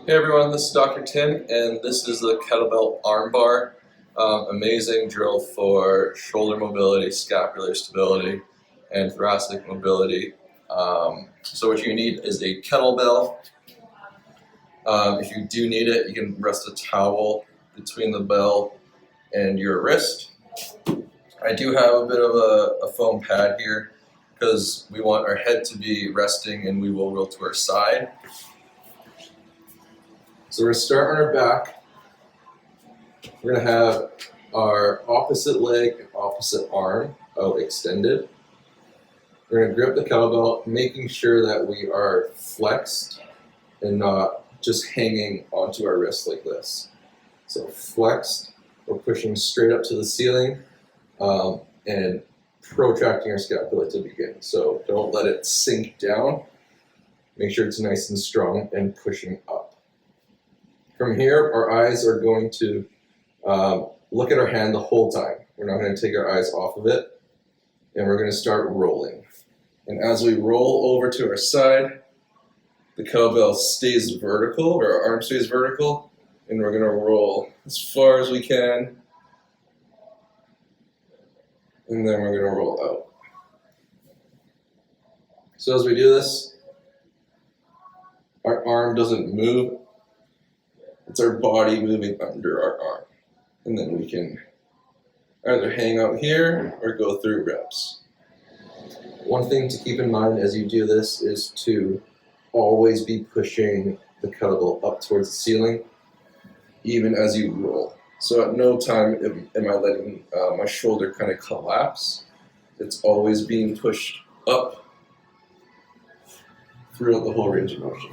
Hey everyone, this is Dr. Tim, and this is the kettlebell arm bar. Amazing drill for shoulder mobility, scapular stability, and thoracic mobility. So what you need is a kettlebell. If you do need it, you can rest a towel between the bell and your wrist. I do have a bit of a foam pad here because we want our head to be resting and we will roll to our side. So we're going to start on our back. We're going to have our opposite leg and opposite arm out extended. We're going to grip the kettlebell, making sure that we are flexed and not just hanging onto our wrist like this. So flexed, we're pushing straight up to the ceiling and protracting our scapula to begin. So don't let it sink down. Make sure it's nice and strong and pushing up. From here, our eyes are going to look at our hand the whole time. We're not going to take our eyes off of it, and we're going to start rolling. And as we roll over to our side, the kettlebell stays vertical, or our arm stays vertical, and we're going to roll as far as we can, and then we're going to roll out. So as we do this, our arm doesn't move. It's our body moving under our arm. And then we can either hang out here or go through reps. One thing to keep in mind as you do this is to always be pushing the kettlebell up towards the ceiling, even as you roll. So at no time am I letting my shoulder kind of collapse. It's always being pushed up throughout the whole range of motion.